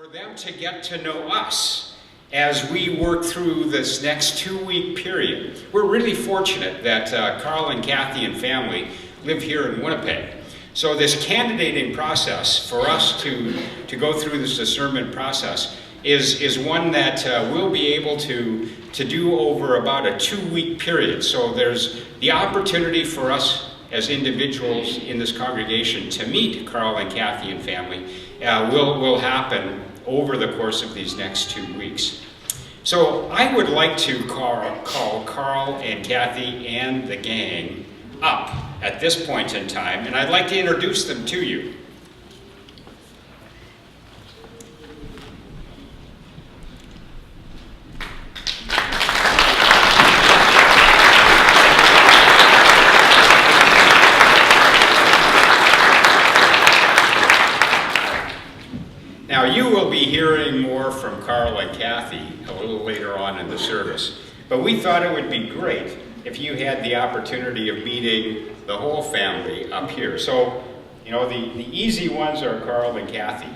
for them to get to know us as we work through this next 2-week period. We're really fortunate that Carl and Kathy and family live here in Winnipeg. So this candidating process for us to go through this discernment process is one that we'll be able to do over about a 2-week period. So there's the opportunity for us as individuals in this congregation to meet Carl and Kathy and family will happen over the course of these next 2 weeks. So I would like to call Carl and Kathy and the gang up at this point in time, and I'd like to introduce them to you. Now, you will be hearing more from Carl and Kathy a little later on in the service, but we thought it would be great if you had the opportunity of meeting the whole family up here. So, you know, the easy ones are Carl and Kathy,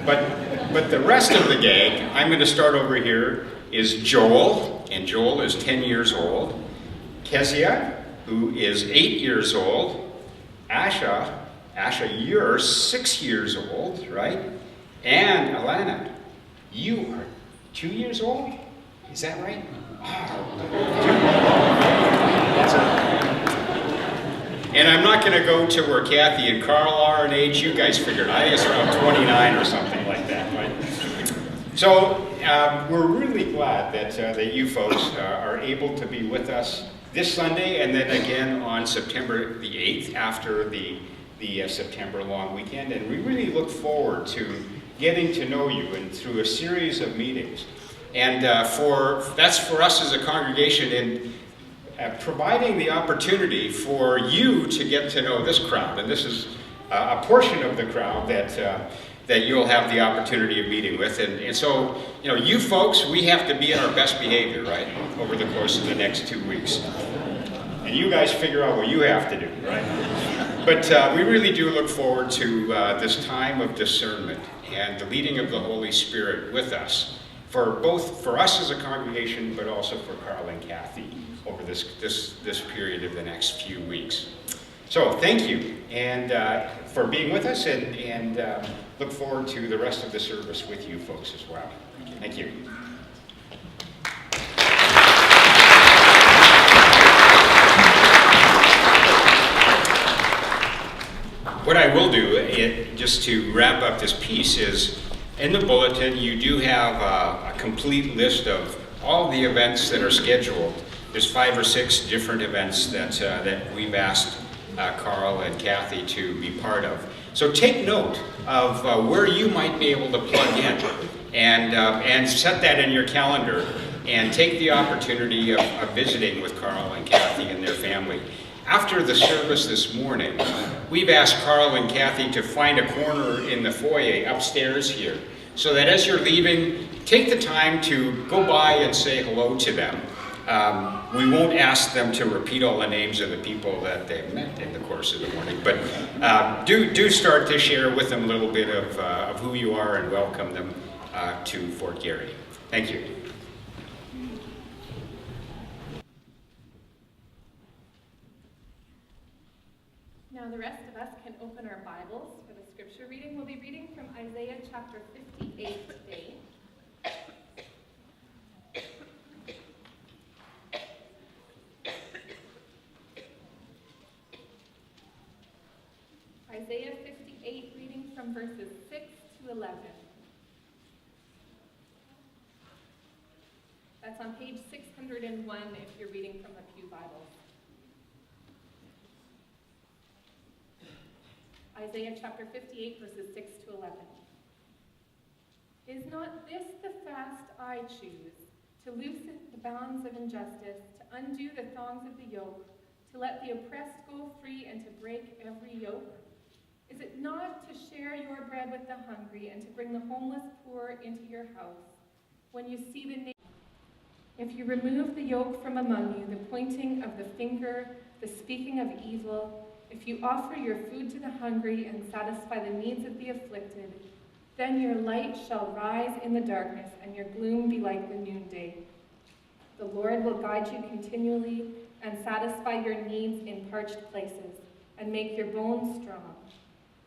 but the rest of the gang, I'm going to start over here, is Joel, and Joel is 10 years old, Kezia, who is 8 years old, Asha, you're 6 years old, right? And Alana, you are 2 years old? Is that right? And I'm not going to go to where Kathy and Carl are in age. You guys figured. I guess around 29 or something like that, right? So we're really glad that you folks are able to be with us this Sunday and then again on September the 8th after the September long weekend. And we really look forward to getting to know you and through a series of meetings. And that's for us as a congregation in providing the opportunity for you to get to know this crowd. And this is a portion of the crowd that you'll have the opportunity of meeting with. And so, you know, you folks, we have to be in our best behavior, right, over the course of the next 2 weeks. And you guys figure out what you have to do, right? But we really do look forward to this time of discernment and the leading of the Holy Spirit with us, for us as a congregation, but also for Carl and Kathy over this period of the next few weeks. So thank you and for being with us, and look forward to the rest of the service with you folks as well. Thank you. What I will do, just to wrap up this piece, is in the bulletin you do have a complete list of all the events that are scheduled. There's 5 or 6 different events that we've asked Carl and Kathy to be part of. So take note of where you might be able to plug in and set that in your calendar and take the opportunity of visiting with Carl and Kathy and their family. After the service this morning, we've asked Carl and Kathy to find a corner in the foyer upstairs here, so that as you're leaving, take the time to go by and say hello to them. We won't ask them to repeat all the names of the people that they've met in the course of the morning, but do start to share with them a little bit of who you are and welcome them to Fort Garry. Thank you. Now the rest of us can open our Bibles for the scripture reading. We'll be reading from Isaiah chapter 58 today. Isaiah 58, reading from verses 6 to 11. That's on page 601 if you're reading from the Pew Bibles. Isaiah chapter 58, verses 6 to 11. Is not this the fast I choose, to loosen the bounds of injustice, to undo the thongs of the yoke, to let the oppressed go free, and to break every yoke? Is it not to share your bread with the hungry, and to bring the homeless poor into your house? When you see the naked, if you remove the yoke from among you, the pointing of the finger, the speaking of evil, if you offer your food to the hungry and satisfy the needs of the afflicted, Then your light shall rise in the darkness, and your gloom be like the noonday. The Lord will guide you continually and satisfy your needs in parched places, and make your bones strong.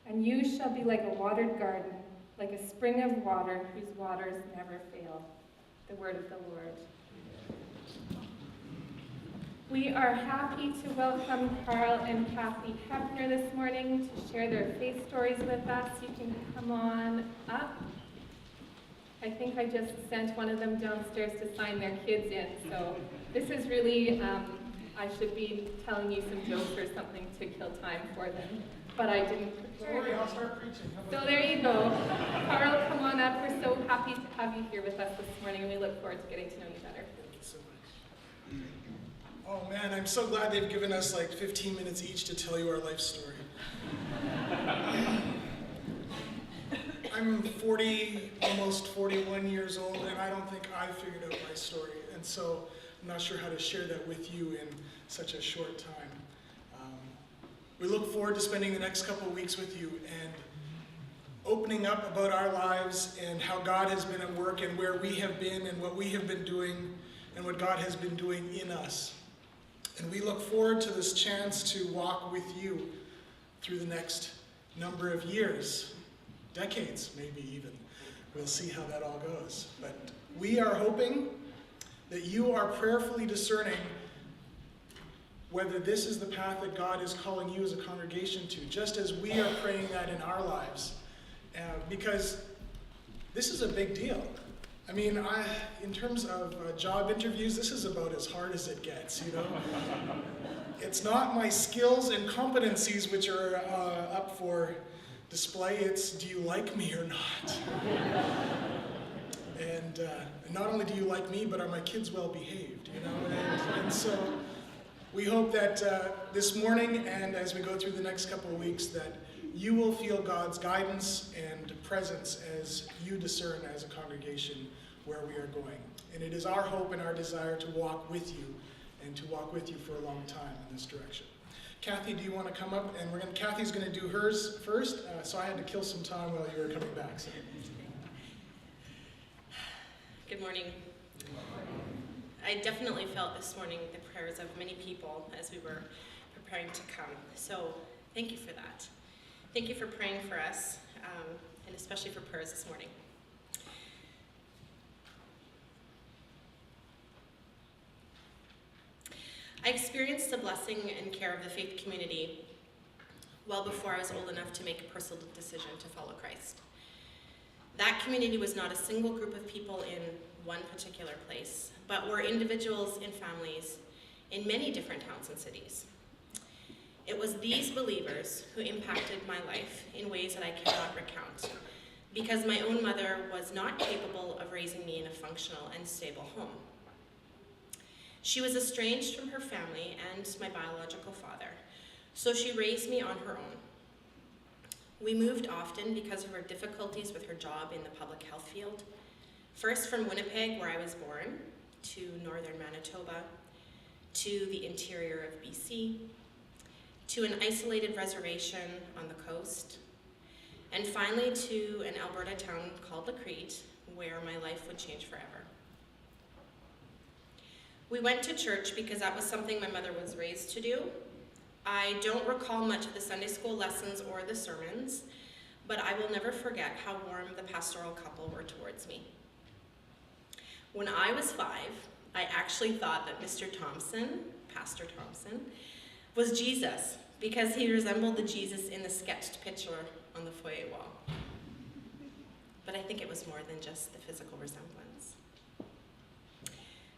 And you shall be like a watered garden, like a spring of water whose waters never fail. The word of the Lord. We are happy to welcome Carl and Kathy Heppner this morning to share their faith stories with us. You can come on up. I think I just sent one of them downstairs to sign their kids in, so this is really, I should be telling you some jokes or something to kill time for them, but I didn't prepare. Don't worry, I'll start preaching. So there you go. Carl, come on up. We're so happy to have you here with us this morning, and we look forward to getting to know you better. Thank you so much. Oh man, I'm so glad they've given us like 15 minutes each to tell you our life story. I'm 40, almost 41 years old, and I don't think I figured out my story. And so I'm not sure how to share that with you in such a short time. We look forward to spending the next couple of weeks with you and opening up about our lives and how God has been at work and where we have been and what we have been doing and what God has been doing in us. And we look forward to this chance to walk with you through the next number of years, decades maybe even. We'll see how that all goes. But we are hoping that you are prayerfully discerning whether this is the path that God is calling you as a congregation to, just as we are praying that in our lives. Because this is a big deal. I mean, in terms of job interviews, this is about as hard as it gets, you know? It's not my skills and competencies which are up for display, it's do you like me or not? And not only do you like me, but are my kids well behaved, you know? And so we hope that this morning and as we go through the next couple of weeks that you will feel God's guidance and presence as you discern as a congregation where we are going. And it is our hope and our desire to walk with you and to walk with you for a long time in this direction. Kathy, do you want to come up? And Kathy's going to do hers first, so I had to kill some time while you were coming back. So. Good morning. I definitely felt this morning the prayers of many people as we were preparing to come. So thank you for that. Thank you for praying for us, and especially for prayers this morning. I experienced the blessing and care of the faith community well before I was old enough to make a personal decision to follow Christ. That community was not a single group of people in one particular place, but were individuals and families in many different towns and cities. It was these believers who impacted my life in ways that I cannot recount, because my own mother was not capable of raising me in a functional and stable home. She was estranged from her family and my biological father, so she raised me on her own. We moved often because of her difficulties with her job in the public health field, first from Winnipeg, where I was born, to northern Manitoba, to the interior of BC, to an isolated reservation on the coast, and finally to an Alberta town called Lacrete, where my life would change forever. We went to church because that was something my mother was raised to do. I don't recall much of the Sunday school lessons or the sermons, but I will never forget how warm the pastoral couple were towards me. When I was 5, I actually thought that Mr. Thompson, Pastor Thompson, was Jesus because he resembled the Jesus in the sketched picture on the foyer wall. But I think it was more than just the physical resemblance.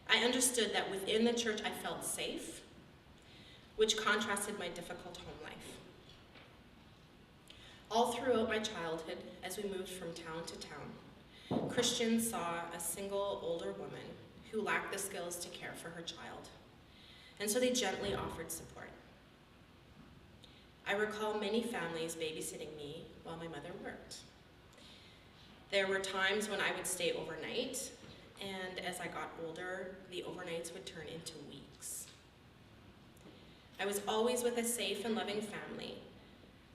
I understood that within the church I felt safe, which contrasted my difficult home life. All throughout my childhood, as we moved from town to town, Christians saw a single older woman who lacked the skills to care for her child, and so they gently offered support. I recall many families babysitting me while my mother worked. There were times when I would stay overnight, and as I got older, the overnights would turn into weeks. I was always with a safe and loving family,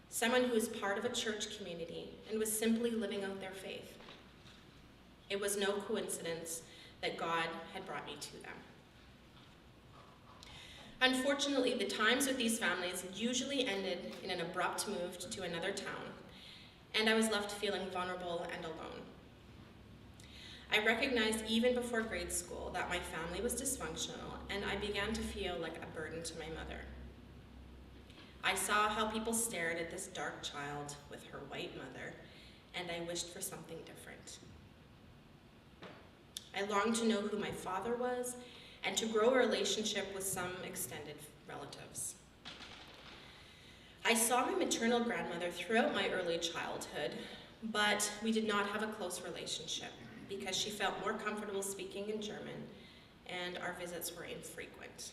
someone who was part of a church community and was simply living out their faith. It was no coincidence that God had brought me to them. Unfortunately, the times with these families usually ended in an abrupt move to another town, and I was left feeling vulnerable and alone. I recognized even before grade school that my family was dysfunctional, and I began to feel like a burden to my mother. I saw how people stared at this dark child with her white mother, and I wished for something different. I longed to know who my father was and to grow a relationship with some extended relatives. I saw my maternal grandmother throughout my early childhood, but we did not have a close relationship because she felt more comfortable speaking in German, and our visits were infrequent.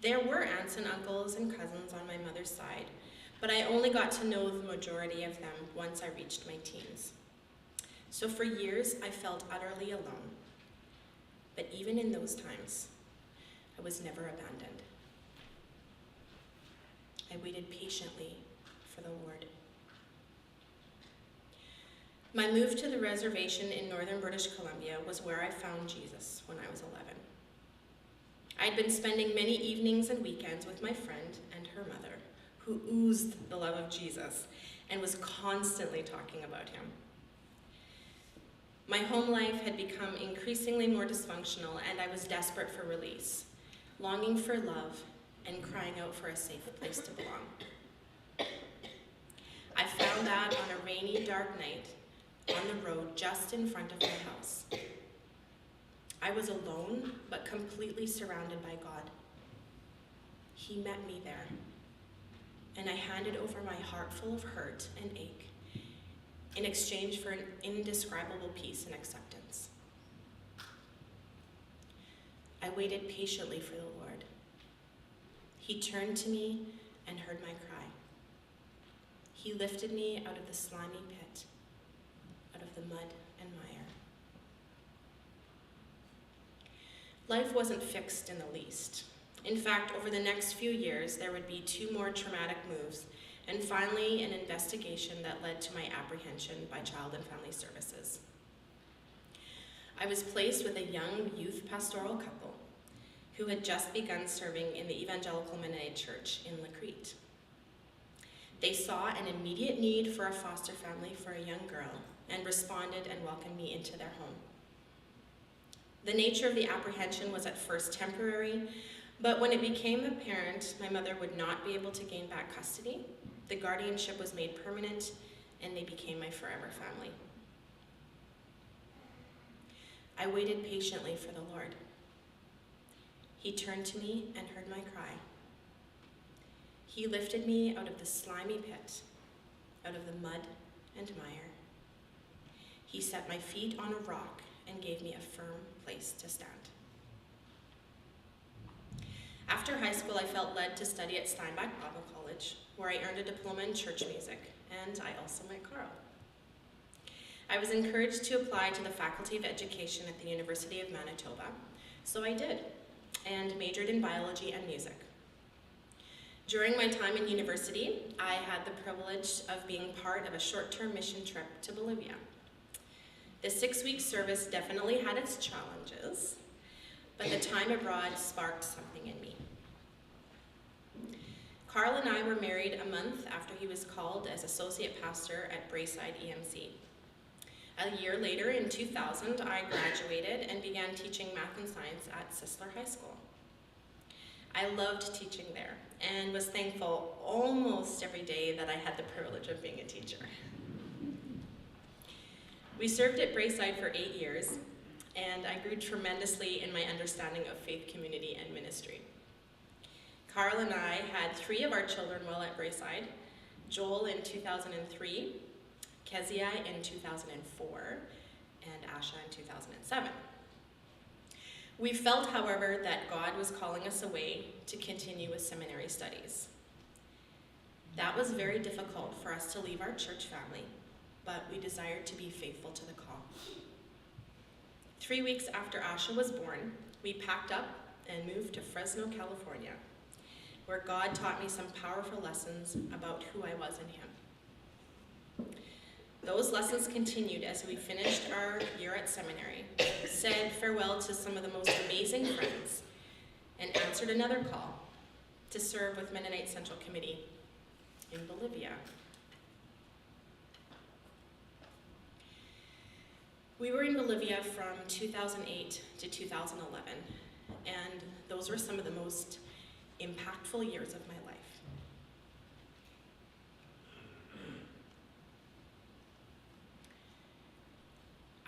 There were aunts and uncles and cousins on my mother's side, but I only got to know the majority of them once I reached my teens. So for years, I felt utterly alone. But even in those times, I was never abandoned. I waited patiently for the Lord. My move to the reservation in northern British Columbia was where I found Jesus when I was 11. I'd been spending many evenings and weekends with my friend and her mother, who oozed the love of Jesus and was constantly talking about him. My home life had become increasingly more dysfunctional, and I was desperate for release, longing for love and crying out for a safe place to belong. I found that on a rainy, dark night on the road just in front of my house. I was alone, but completely surrounded by God. He met me there, and I handed over my heart full of hurt and ache in exchange for an indescribable peace and acceptance. I waited patiently for the Lord. He turned to me and heard my cry. He lifted me out of the slimy pit, out of the mud and mire. Life wasn't fixed in the least. In fact, over the next few years, there would be 2 more traumatic moves, and finally an investigation that led to my apprehension by Child and Family Services. I was placed with a young youth pastoral couple who had just begun serving in the Evangelical Mennonite Church in Lacrete. They saw an immediate need for a foster family for a young girl and responded and welcomed me into their home. The nature of the apprehension was at first temporary, but when it became apparent my mother would not be able to gain back custody, the guardianship was made permanent, and they became my forever family. I waited patiently for the Lord. He turned to me and heard my cry. He lifted me out of the slimy pit, out of the mud and mire. He set my feet on a rock and gave me a firm place to stand. After high school, I felt led to study at Steinbach Bible College, where I earned a diploma in church music, and I also met Carl. I was encouraged to apply to the Faculty of Education at the University of Manitoba, so I did, and majored in biology and music. During my time in university, I had the privilege of being part of a short-term mission trip to Bolivia. The 6-week service definitely had its challenges, but the time abroad sparked something in me. Carl and I were married a month after he was called as associate pastor at Braeside EMC. A year later, in 2000, I graduated and began teaching math and science at Sisler High School. I loved teaching there and was thankful almost every day that I had the privilege of being a teacher. We served at Braeside for 8 years, and I grew tremendously in my understanding of faith, community, and ministry. Carl and I had 3 of our children while at Braeside: Joel in 2003, Kezia in 2004, and Asha in 2007. We felt, however, that God was calling us away to continue with seminary studies. That was very difficult for us to leave our church family, but we desired to be faithful to the call. 3 weeks after Asha was born, we packed up and moved to Fresno, California, where God taught me some powerful lessons about who I was in Him. Those lessons continued as we finished our year at seminary, said farewell to some of the most amazing friends, and answered another call to serve with Mennonite Central Committee in Bolivia. We were in Bolivia from 2008 to 2011, and those were some of the most impactful years of my life.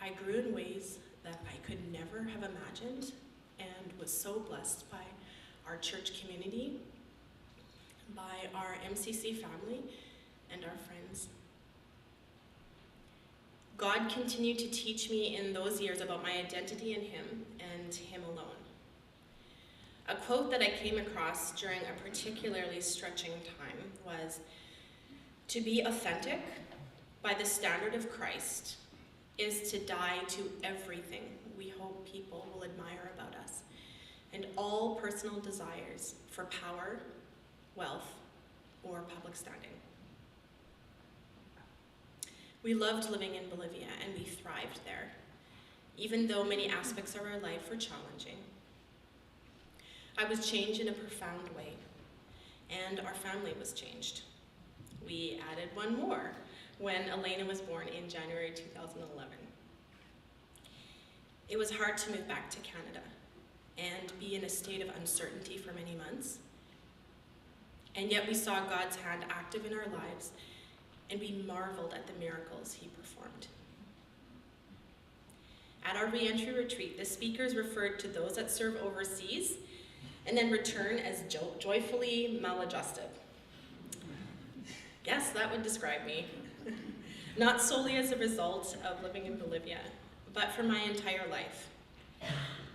I grew in ways that I could never have imagined, and was so blessed by our church community, by our MCC family, and our friends. God continued to teach me in those years about my identity in Him and Him alone. A quote that I came across during a particularly stretching time was, "To be authentic by the standard of Christ is to die to everything we hope people will admire about us, and all personal desires for power, wealth, or public standing." We loved living in Bolivia, and we thrived there, even though many aspects of our life were challenging. I was changed in a profound way, and our family was changed. We added one more when Elena was born in January 2011. It was hard to move back to Canada and be in a state of uncertainty for many months. And yet we saw God's hand active in our lives, and we marveled at the miracles He performed. At our re-entry retreat, the speakers referred to those that serve overseas and then return as joyfully maladjusted. Yes, that would describe me. Not solely as a result of living in Bolivia, but for my entire life.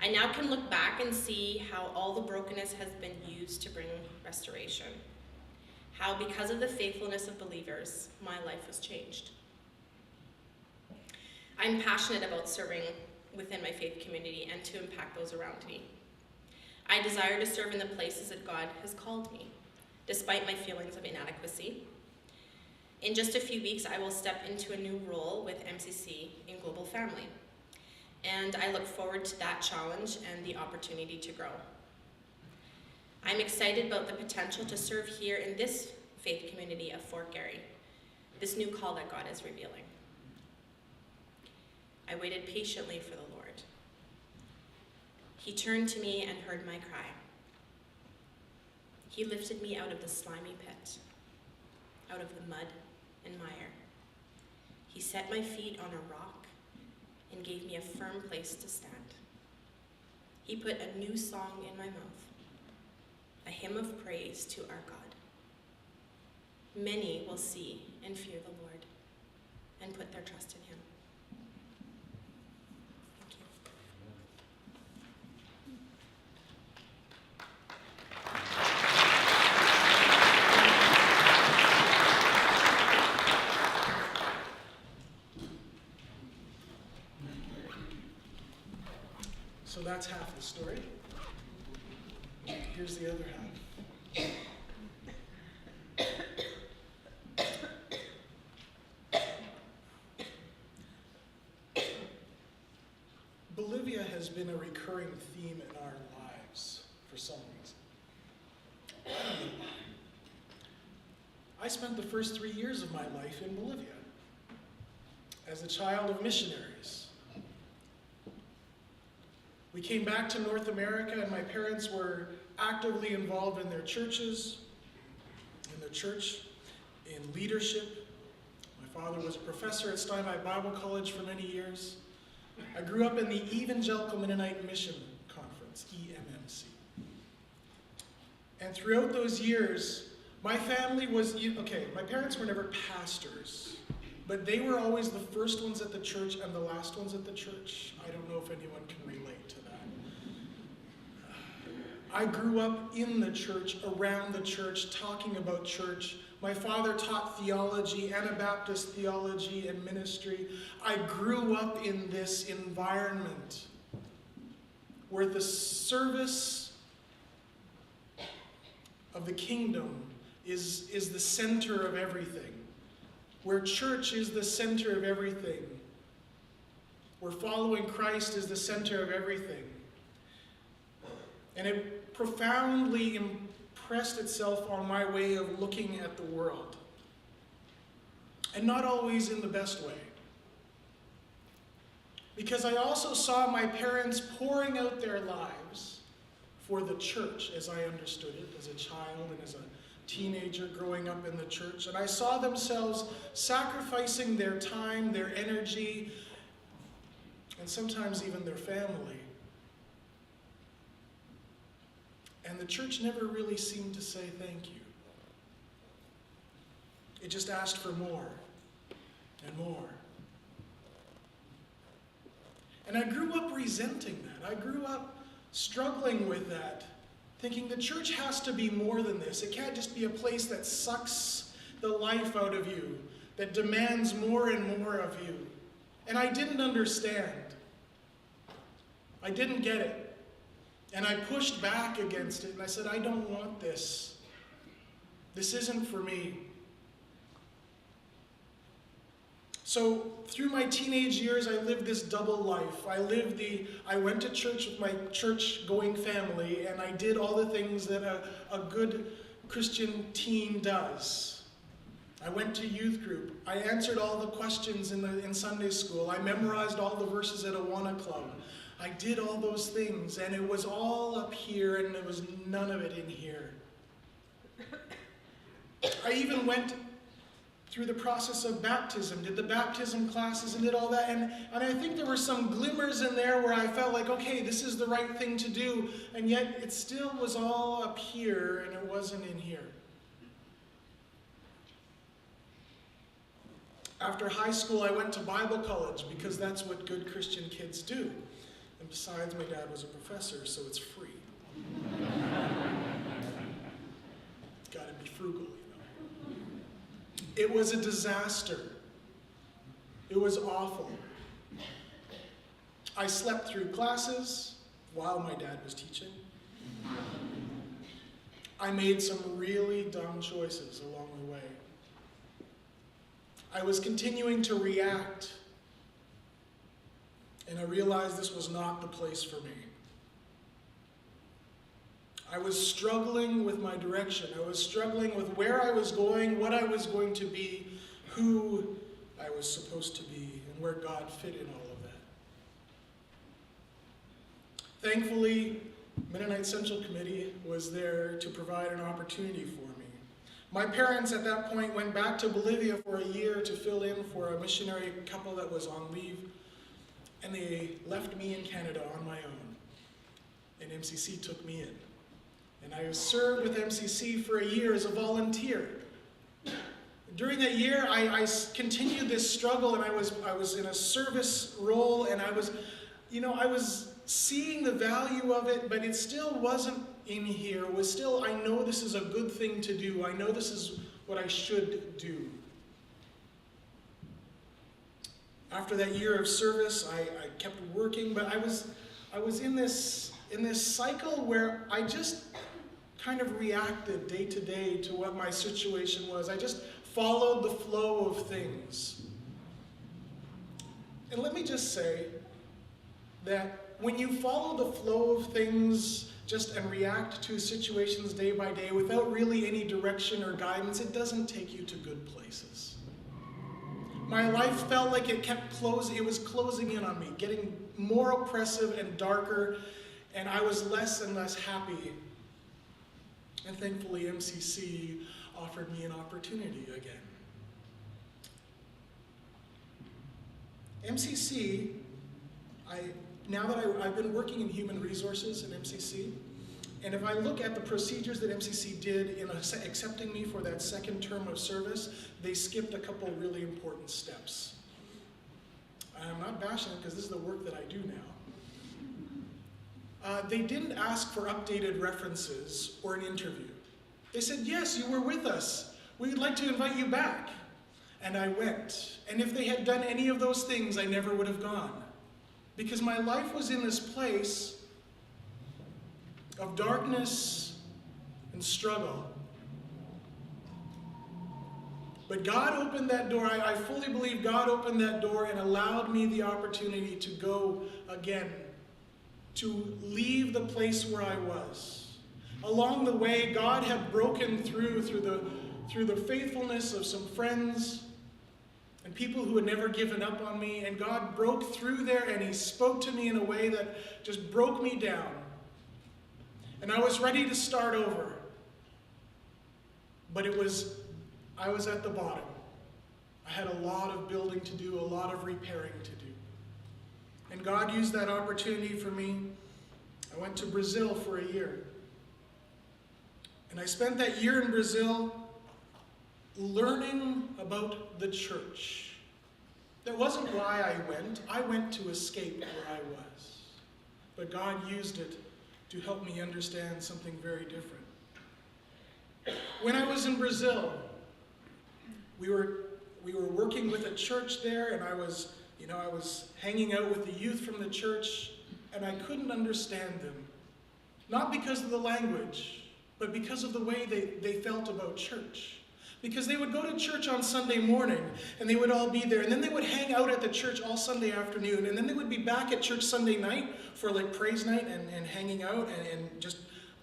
I now can look back and see how all the brokenness has been used to bring restoration. How, because of the faithfulness of believers, my life was changed. I'm passionate about serving within my faith community and to impact those around me. I desire to serve in the places that God has called me, despite my feelings of inadequacy. In just a few weeks, I will step into a new role with MCC in Global Family, and I look forward to that challenge and the opportunity to grow. I'm excited about the potential to serve here in this faith community of Fort Garry, this new call that God is revealing. I waited patiently for the Lord. He turned to me and heard my cry. He lifted me out of the slimy pit, out of the mud and mire. He set my feet on a rock and gave me a firm place to stand. He put a new song in my mouth, a hymn of praise to our God. Many will see and fear the Lord and put their trust in Him. Thank you. So that's half the story. Here's the other half. Bolivia has been a recurring theme in our lives for some reason. I spent the first 3 years of my life in Bolivia as a child of missionaries. We came back to North America, and my parents were actively involved in their churches, in their church, in leadership. My father was a professor at Steinbach Bible College for many years. I grew up in the Evangelical Mennonite Mission Conference, EMMC. And throughout those years, my family was, my parents were never pastors, but they were always the first ones at the church and the last ones at the church. I don't know if anyone can relate to that. I grew up in the church, around the church, talking about church. My father taught theology, Anabaptist theology and ministry. I grew up in this environment where the service of the kingdom is the center of everything. Where church is the center of everything. Where following Christ is the center of everything. And it profoundly impressed itself on my way of looking at the world. And not always in the best way. Because I also saw my parents pouring out their lives for the church, as I understood it, as a child and as a teenager growing up in the church. And I saw themselves sacrificing their time, their energy, and sometimes even their family. And the church never really seemed to say thank you. It just asked for more and more. And I grew up resenting that. I grew up struggling with that, thinking the church has to be more than this. It can't just be a place that sucks the life out of you, that demands more and more of you. And I didn't understand. I didn't get it. And I pushed back against it, and I said, I don't want this. This isn't for me. So through my teenage years, I lived this double life. I went to church with my church-going family, and I did all the things that a good Christian teen does. I went to youth group. I answered all the questions in Sunday school. I memorized all the verses at Awana Club. I did all those things, and it was all up here, and there was none of it in here. I even went through the process of baptism, did the baptism classes and did all that. And I think there were some glimmers in there where I felt like, okay, this is the right thing to do. And yet it still was all up here and it wasn't in here. After high school, I went to Bible college because that's what good Christian kids do. And besides, my dad was a professor, so it's free. Gotta be frugal. It was a disaster. It was awful. I slept through classes while my dad was teaching. I made some really dumb choices along the way. I was continuing to react, and I realized this was not the place for me. I was struggling with my direction. I was struggling with where I was going, what I was going to be, who I was supposed to be, and where God fit in all of that. Thankfully, Mennonite Central Committee was there to provide an opportunity for me. My parents at that point went back to Bolivia for a year to fill in for a missionary couple that was on leave, and they left me in Canada on my own, and MCC took me in. And I served with MCC for a year as a volunteer. During that year, I continued this struggle, and I was in a service role, and I was seeing the value of it, but it still wasn't in here. It was still, I know this is a good thing to do. I know this is what I should do. After that year of service, I kept working, but I was in this cycle where I just kind of reacted day to day to what my situation was. I just followed the flow of things. And let me just say that when you follow the flow of things and react to situations day by day without really any direction or guidance, it doesn't take you to good places. My life felt like it was closing in on me, getting more oppressive and darker, and I was less and less happy. And thankfully, MCC offered me an opportunity again. MCC, now that I've been working in human resources in MCC, and if I look at the procedures that MCC did in accepting me for that second term of service, they skipped a couple really important steps. I'm not bashing it because this is the work that I do now. They didn't ask for updated references or an interview. They said, yes, you were with us. We'd like to invite you back. And I went. And if they had done any of those things, I never would have gone. Because my life was in this place of darkness and struggle. But God opened that door. I fully believe God opened that door and allowed me the opportunity to go again, to leave the place where I was. Along the way, God had broken through the faithfulness of some friends and people who had never given up on me, and God broke through there and He spoke to me in a way that just broke me down. And I was ready to start over. But I was at the bottom. I had a lot of building to do, a lot of repairing to do. And God used that opportunity for me. I went to Brazil for a year. And I spent that year in Brazil learning about the church. That wasn't why I went. I went to escape where I was. But God used it to help me understand something very different. When I was in Brazil, we were working with a church there, and I was hanging out with the youth from the church, and I couldn't understand them. Not because of the language, but because of the way they felt about church. Because they would go to church on Sunday morning, and they would all be there, and then they would hang out at the church all Sunday afternoon, and then they would be back at church Sunday night for like praise night and hanging out and just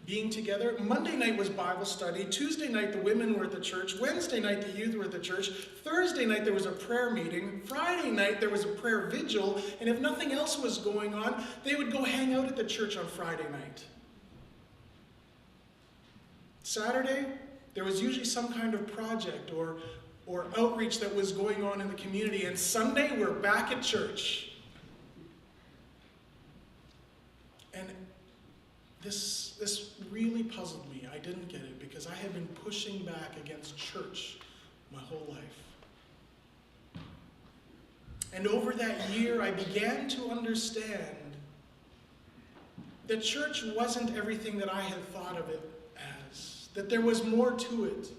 being together. Monday night was Bible study. Tuesday night the women were at the church. Wednesday night the youth were at the church. Thursday night there was a prayer meeting. Friday night there was a prayer vigil. And if nothing else was going on, they would go hang out at the church on Friday night. Saturday, there was usually some kind of project or outreach that was going on in the community. And Sunday, we're back at church. And this really puzzled me. I didn't get it because I had been pushing back against church my whole life. And over that year, I began to understand that church wasn't everything that I had thought of it as. That there was more to it.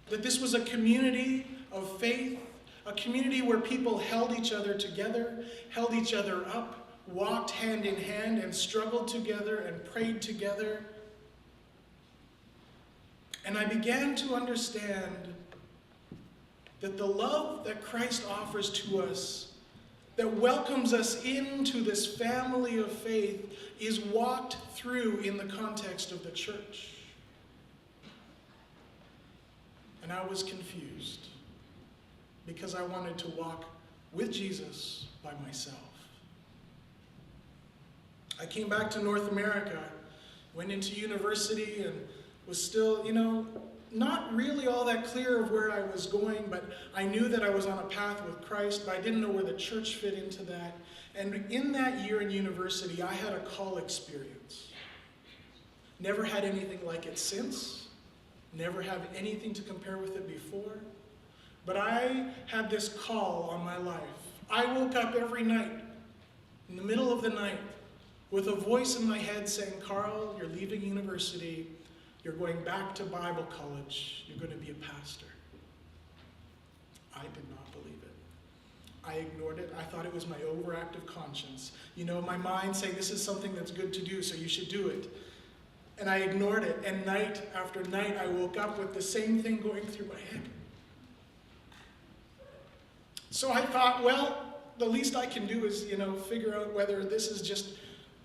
That this was a community of faith, a community where people held each other together, held each other up, walked hand in hand and struggled together and prayed together. And I began to understand that the love that Christ offers to us, that welcomes us into this family of faith, is walked through in the context of the church. And I was confused because I wanted to walk with Jesus by myself. I came back to North America, went into university, and was still, not really all that clear of where I was going, but I knew that I was on a path with Christ, but I didn't know where the church fit into that. And in that year in university, I had a call experience. Never had anything like it since. Never had anything to compare with it before. But I had this call on my life. I woke up every night, in the middle of the night, with a voice in my head saying, Carl, you're leaving university. You're going back to Bible college. You're going to be a pastor. I did not believe it. I ignored it. I thought it was my overactive conscience. My mind saying this is something that's good to do, so you should do it. And I ignored it. And night after night, I woke up with the same thing going through my head. So I thought, well, the least I can do is, figure out whether this is just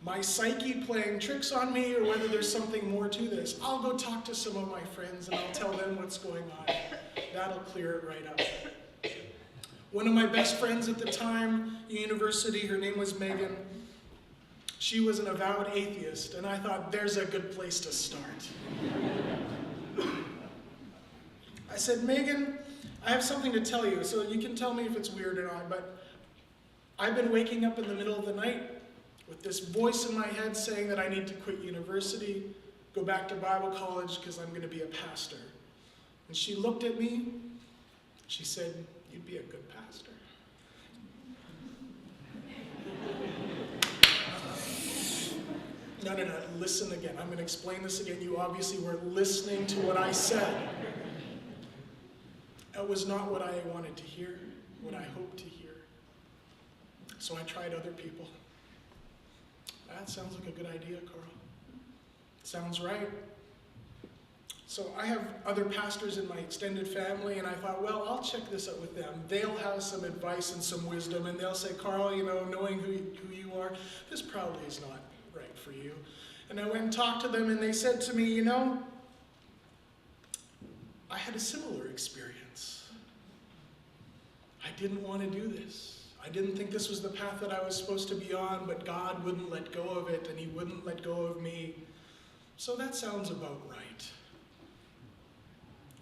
my psyche playing tricks on me or whether there's something more to this. I'll go talk to some of my friends and I'll tell them what's going on. That'll clear it right up. One of my best friends at the time in university, her name was Megan. She was an avowed atheist, and I thought, there's a good place to start. I said, Megan, I have something to tell you, so you can tell me if it's weird or not, but I've been waking up in the middle of the night with this voice in my head saying that I need to quit university, go back to Bible college because I'm going to be a pastor. And she looked at me, she said, you'd be a good pastor. No, listen again. I'm going to explain this again. You obviously were listening to what I said. That was not what I wanted to hear, what I hoped to hear. So I tried other people. That sounds like a good idea, Carl. Sounds right. So I have other pastors in my extended family, and I thought, well, I'll check this out with them. They'll have some advice and some wisdom, and they'll say, Carl, you know, knowing who you are, this probably is not right for you. And I went and talked to them, and they said to me, you know, I had a similar experience. I didn't want to do this. I didn't think this was the path that I was supposed to be on, but God wouldn't let go of it, and he wouldn't let go of me. So that sounds about right.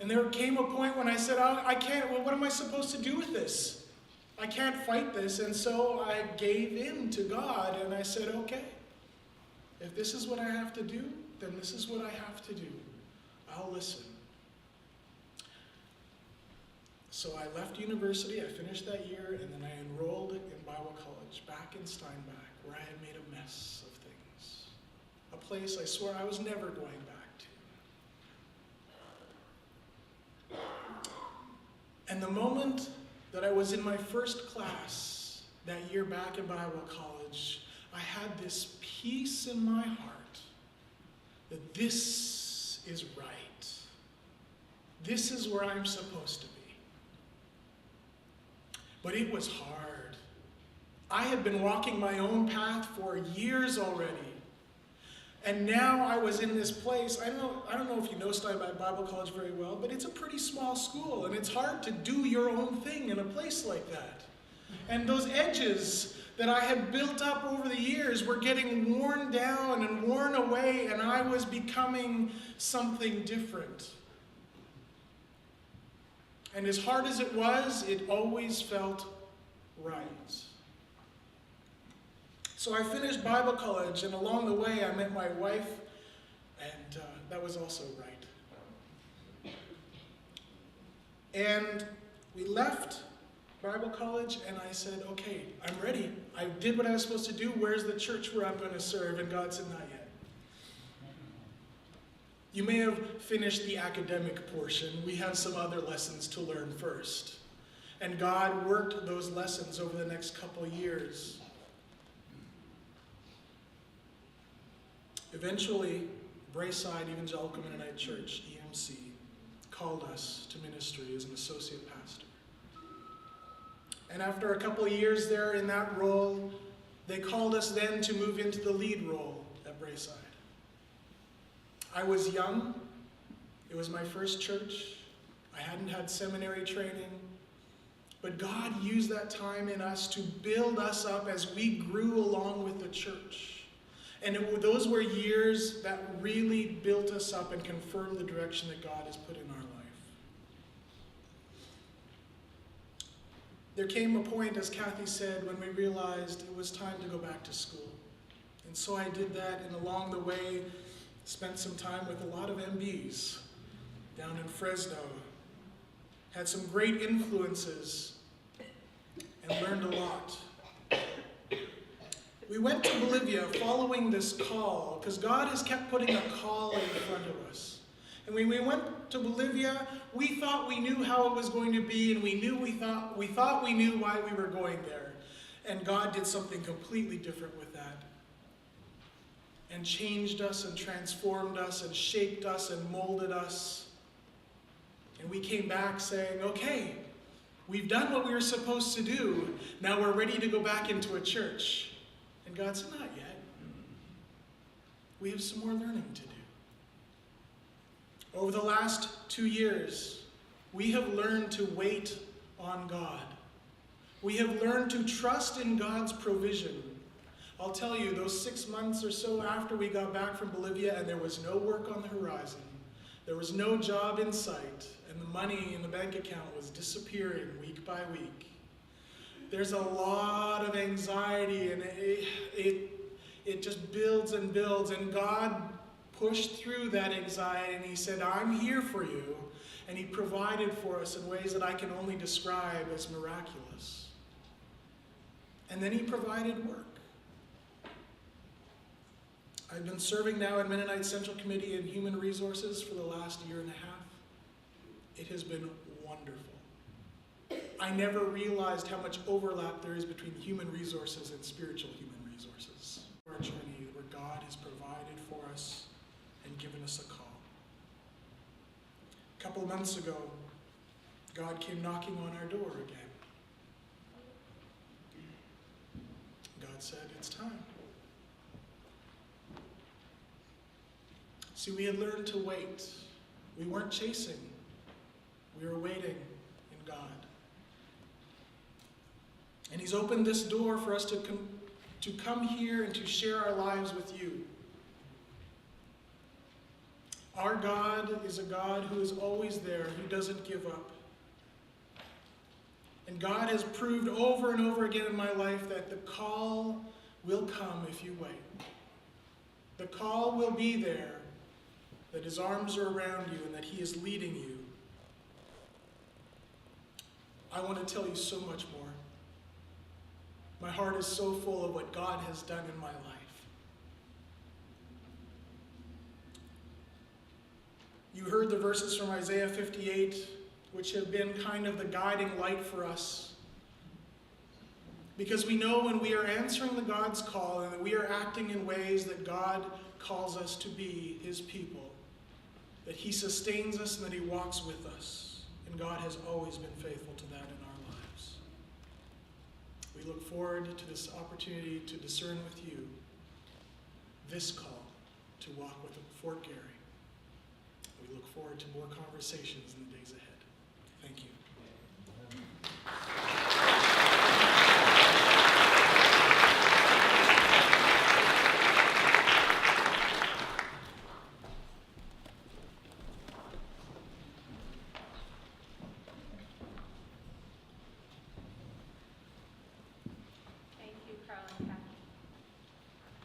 And there came a point when I said, oh, I can't, well, what am I supposed to do with this? I can't fight this. And so I gave in to God, and I said, okay, if this is what I have to do, then this is what I have to do. I'll listen. So I left university, I finished that year, and then I enrolled in Bible college back in Steinbach, where I had made a mess of things. A place I swore I was never going back to. And the moment that I was in my first class that year back in Bible college, I had this peace in my heart that this is right. This is where I'm supposed to be. But it was hard. I had been walking my own path for years already. And now I was in this place. I don't know if you know Steinbach Bible College very well, but it's a pretty small school, and it's hard to do your own thing in a place like that. And those edges that I had built up over the years were getting worn down and worn away, and I was becoming something different. And as hard as it was, it always felt right. So I finished Bible college, and along the way I met my wife, and that was also right. And we left Bible college, and I said, okay, I'm ready. I did what I was supposed to do. Where's the church where I'm going to serve? And God said, not yet. You may have finished the academic portion. We have some other lessons to learn first. And God worked those lessons over the next couple of years. Eventually, Braeside Evangelical Mennonite Church, EMC, called us to ministry as an associate pastor. And after a couple of years there in that role, they called us then to move into the lead role at Braeside. I was young. It was my first church. I hadn't had seminary training. But God used that time in us to build us up as we grew along with the church. And those were years that really built us up and confirmed the direction that God has put in our life. There came a point, as Kathy said, when we realized it was time to go back to school. And so I did that, and along the way, spent some time with a lot of MBs down in Fresno. Had some great influences and learned a lot. We went to Bolivia following this call, because God has kept putting a call in front of us. And when we went to Bolivia, we thought we knew how it was going to be, and we thought we knew why we were going there. And God did something completely different with that. And changed us and transformed us and shaped us and molded us. And we came back saying, okay, we've done what we were supposed to do. Now we're ready to go back into a church. And God said, not yet. We have some more learning to do. Over the last 2 years, we have learned to wait on God. We have learned to trust in God's provision. I'll tell you, those 6 months or so after we got back from Bolivia and there was no work on the horizon, there was no job in sight, and the money in the bank account was disappearing week by week. There's a lot of anxiety, and it just builds and builds, and God pushed through that anxiety, and he said, I'm here for you, and he provided for us in ways that I can only describe as miraculous. And then he provided work. I've been serving now in Mennonite Central Committee and Human Resources for the last year and a half. It has been wonderful. I never realized how much overlap there is between human resources and spiritual human resources. Our journey where God has provided for us and given us a call. months ago, God came knocking on our door again. God said, it's time. See, we had learned to wait. We weren't chasing. We were waiting in God. And he's opened this door for us to come here and to share our lives with you. Our God is a God who is always there, who doesn't give up. And God has proved over and over again in my life that the call will come if you wait. The call will be there, that his arms are around you and that he is leading you. I want to tell you so much more. My heart is so full of what God has done in my life. You heard the verses from Isaiah 58, which have been kind of the guiding light for us. Because we know when we are answering the God's call and that we are acting in ways that God calls us to be his people, that he sustains us and that he walks with us. And God has always been faithful to that in our lives. We look forward to this opportunity to discern with you this call to walk with Fort Garry. We look forward to more conversations in the days ahead. Thank you.